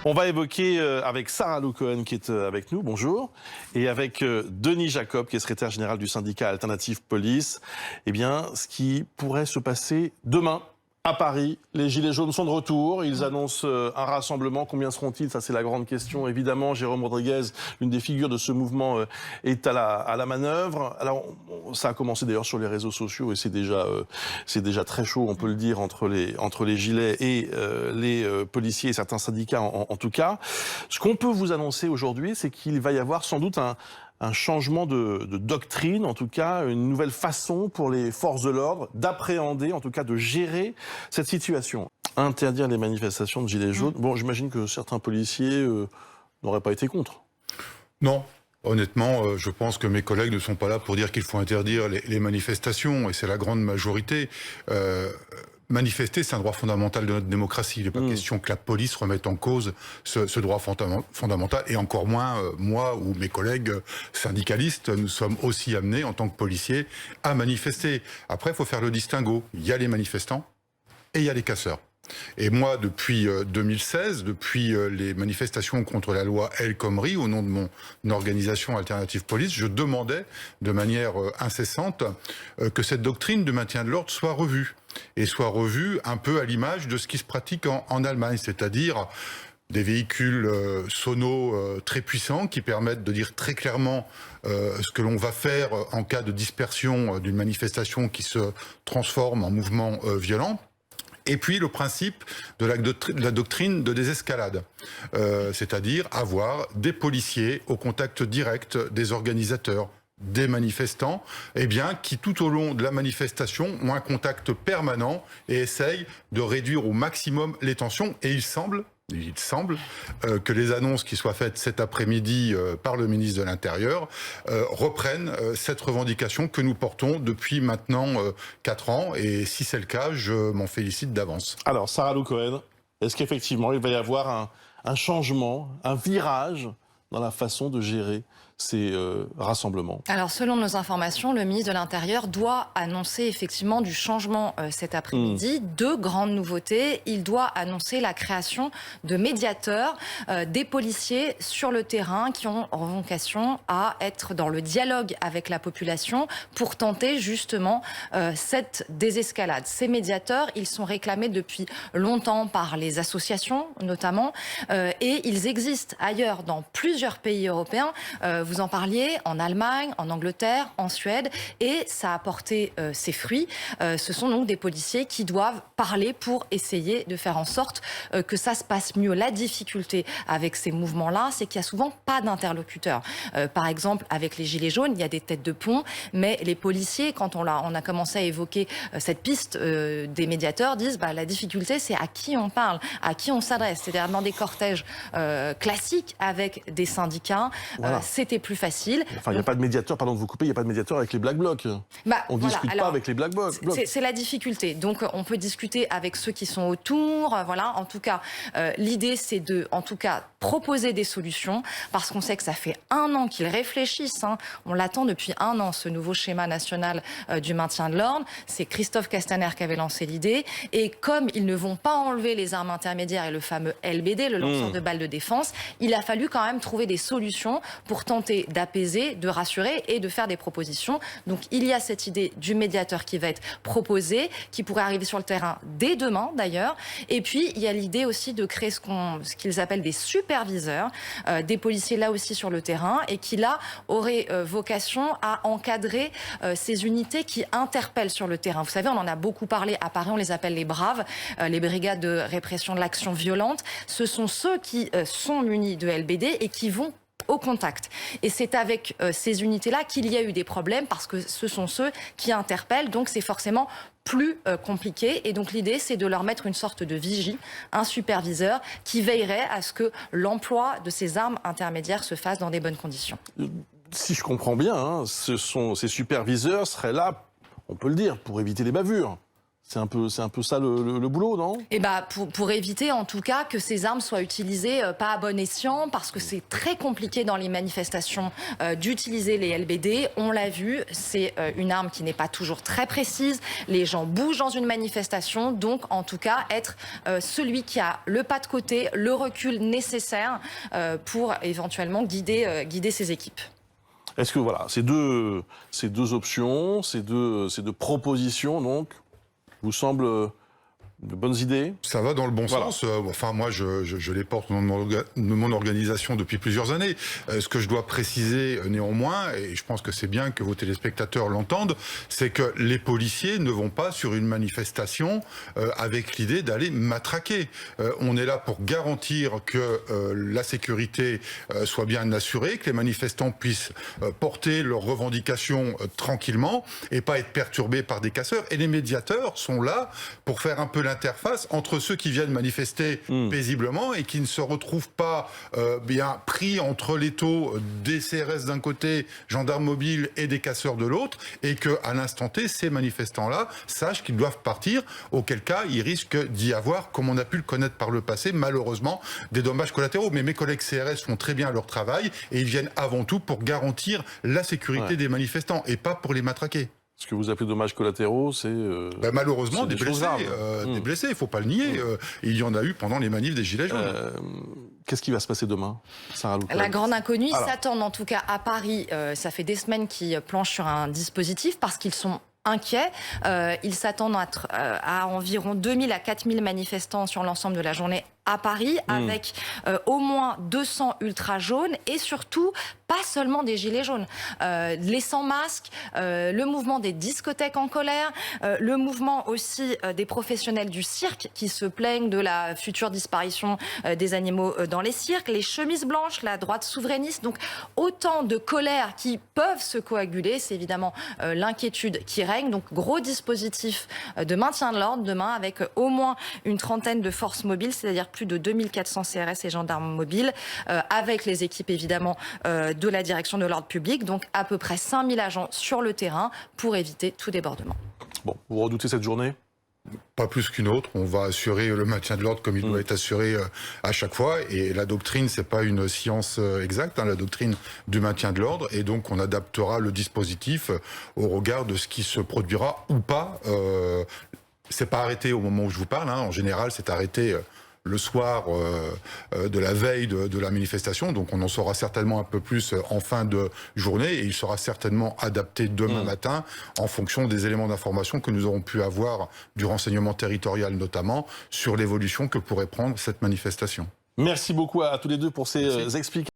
On va évoquer avec Sarah Lou Cohen qui est avec nous, bonjour, et avec Denis Jacob qui est secrétaire général du syndicat Alternative Police, eh bien, ce qui pourrait se passer demain. À Paris, les Gilets jaunes sont de retour. Ils annoncent un rassemblement. Combien seront-ils? Ça, c'est la grande question. Évidemment, Jérôme Rodriguez, l'une des figures de ce mouvement, est à la manœuvre. Alors, ça a commencé d'ailleurs sur les réseaux sociaux et c'est déjà très chaud, on peut le dire, entre les Gilets et les policiers et certains syndicats en tout cas. Ce qu'on peut vous annoncer aujourd'hui, c'est qu'il va y avoir sans doute un changement de doctrine, en tout cas une nouvelle façon pour les forces de l'ordre d'appréhender, en tout cas de gérer cette situation. Interdire les manifestations de gilets jaunes, bon, j'imagine que certains policiers n'auraient pas été contre. Non. Honnêtement, je pense que mes collègues ne sont pas là pour dire qu'il faut interdire les manifestations, et c'est la grande majorité. Manifester, c'est un droit fondamental de notre démocratie. Il n'est pas question que la police remette en cause ce droit fondamental, et encore moins moi ou mes collègues syndicalistes, nous sommes aussi amenés en tant que policiers à manifester. Après, il faut faire le distinguo. Il y a les manifestants et il y a les casseurs. Et moi, depuis 2016, depuis les manifestations contre la loi El Khomri, au nom de mon organisation Alternative Police, je demandais de manière incessante que cette doctrine de maintien de l'ordre soit revue. Et soit revue un peu à l'image de ce qui se pratique en Allemagne, c'est-à-dire des véhicules sonaux très puissants qui permettent de dire très clairement ce que l'on va faire en cas de dispersion d'une manifestation qui se transforme en mouvement violent. Et puis le principe de la doctrine de désescalade, c'est-à-dire avoir des policiers au contact direct des organisateurs, des manifestants, eh bien, qui tout au long de la manifestation ont un contact permanent et essayent de réduire au maximum les tensions. Et il semble que les annonces qui soient faites cet après-midi par le ministre de l'Intérieur reprennent cette revendication que nous portons depuis maintenant 4 ans. Et si c'est le cas, je m'en félicite d'avance. Alors, Sarah Lou Cohen, est-ce qu'effectivement il va y avoir un changement, un virage dans la façon de gérer ces rassemblements? Alors, selon nos informations, le ministre de l'Intérieur doit annoncer effectivement du changement cet après-midi. Deux grandes nouveautés. Il doit annoncer la création de médiateurs, des policiers sur le terrain qui ont vocation à être dans le dialogue avec la population pour tenter justement cette désescalade. Ces médiateurs, ils sont réclamés depuis longtemps par les associations notamment et ils existent ailleurs dans plusieurs pays européens. Vous en parliez, en Allemagne, en Angleterre, en Suède, et ça a porté ses fruits. Ce sont donc des policiers qui doivent parler pour essayer de faire en sorte que ça se passe mieux. La difficulté avec ces mouvements-là, c'est qu'il n'y a souvent pas d'interlocuteurs. Par exemple, avec les Gilets jaunes, il y a des têtes de pont, mais les policiers, quand on a commencé à évoquer cette piste des médiateurs, disent la difficulté, c'est à qui on parle, à qui on s'adresse. C'est-à-dire dans des cortèges classiques avec des syndicats, voilà. C'était plus facile. Enfin, il n'y a pas de médiateur, pardon de vous couper, il n'y a pas de médiateur avec les Black Blocs. On ne discute pas avec les Black Blocs. C'est la difficulté. Donc, on peut discuter avec ceux qui sont autour. Voilà. En tout cas, l'idée, c'est de, en tout cas, proposer des solutions, parce qu'on sait que ça fait 1 an qu'ils réfléchissent. On l'attend depuis 1 an, ce nouveau schéma national du maintien de l'ordre. C'est Christophe Castaner qui avait lancé l'idée. Et comme ils ne vont pas enlever les armes intermédiaires et le fameux LBD, le lanceur de balles de défense, il a fallu quand même trouver des solutions pour tenter d'apaiser, de rassurer et de faire des propositions. Donc il y a cette idée du médiateur qui va être proposée, qui pourrait arriver sur le terrain dès demain d'ailleurs. Et puis il y a l'idée aussi de créer ce qu'ils appellent des superviseurs, des policiers là aussi sur le terrain et qui là auraient vocation à encadrer ces unités qui interpellent sur le terrain. Vous savez, on en a beaucoup parlé à Paris, on les appelle les braves, les brigades de répression de l'action violente. Ce sont ceux qui sont munis de LBD et qui vont au contact. Et c'est avec ces unités-là qu'il y a eu des problèmes parce que ce sont ceux qui interpellent, donc c'est forcément plus compliqué. Et donc l'idée, c'est de leur mettre une sorte de vigie, un superviseur qui veillerait à ce que l'emploi de ces armes intermédiaires se fasse dans des bonnes conditions. Si je comprends bien, ces superviseurs seraient là, on peut le dire, pour éviter les bavures. C'est un peu ça le boulot, non? Et pour éviter en tout cas que ces armes soient utilisées pas à bon escient, parce que c'est très compliqué dans les manifestations d'utiliser les LBD. On l'a vu, c'est une arme qui n'est pas toujours très précise. Les gens bougent dans une manifestation, donc en tout cas être celui qui a le pas de côté, le recul nécessaire pour éventuellement guider ces équipes. Est-ce que voilà, ces deux options, ces deux propositions donc vous semblent de bonnes idées? Ça va dans le bon Voilà. sens. Enfin, moi, je les porte au nom de mon organisation depuis plusieurs années. Ce que je dois préciser néanmoins, et je pense que c'est bien que vos téléspectateurs l'entendent, c'est que les policiers ne vont pas sur une manifestation avec l'idée d'aller matraquer. On est là pour garantir que la sécurité soit bien assurée, que les manifestants puissent porter leurs revendications tranquillement et pas être perturbés par des casseurs. Et les médiateurs sont là pour faire un peu l'interface entre ceux qui viennent manifester paisiblement et qui ne se retrouvent pas bien pris entre l'étau des CRS d'un côté, gendarmes mobiles et des casseurs de l'autre, et que à l'instant T, ces manifestants-là sachent qu'ils doivent partir, auquel cas il risque d'y avoir, comme on a pu le connaître par le passé, malheureusement, des dommages collatéraux. Mais mes collègues CRS font très bien leur travail et ils viennent avant tout pour garantir la sécurité des manifestants et pas pour les matraquer. Ce que vous appelez dommages collatéraux, c'est... malheureusement, c'est des des choses blessés, graves. des blessés, il ne faut pas le nier. Il y en a eu pendant les manifs des Gilets jaunes. Qu'est-ce qui va se passer demain, Sarah Loukohen? La grande inconnue, ils Alors. s'attendent en tout cas à Paris. Ça fait des semaines qu'ils planchent sur un dispositif parce qu'ils sont inquiets. Ils s'attendent à environ 2000 à 4000 manifestants sur l'ensemble de la journée à Paris, avec au moins 200 ultras jaunes et surtout pas seulement des gilets jaunes. Les sans-masques, le mouvement des discothèques en colère, le mouvement aussi des professionnels du cirque qui se plaignent de la future disparition des animaux dans les cirques, les chemises blanches, la droite souverainiste. Donc autant de colères qui peuvent se coaguler. C'est évidemment l'inquiétude qui règne. Donc gros dispositif de maintien de l'ordre demain avec au moins une trentaine de forces mobiles, c'est-à-dire plus de 2400 CRS et gendarmes mobiles, avec les équipes évidemment de la direction de l'ordre public, donc à peu près 5000 agents sur le terrain pour éviter tout débordement. Bon, vous redoutez cette journée? Pas plus qu'une autre. On va assurer le maintien de l'ordre comme il doit être assuré à chaque fois. Et la doctrine, c'est pas une science exacte, la doctrine du maintien de l'ordre. Et donc, on adaptera le dispositif au regard de ce qui se produira ou pas. C'est pas arrêté au moment où je vous parle. En général, c'est arrêté le soir de la veille de la manifestation. Donc on en saura certainement un peu plus en fin de journée et il sera certainement adapté demain matin en fonction des éléments d'information que nous aurons pu avoir du renseignement territorial notamment sur l'évolution que pourrait prendre cette manifestation. Merci beaucoup à tous les deux pour ces explications.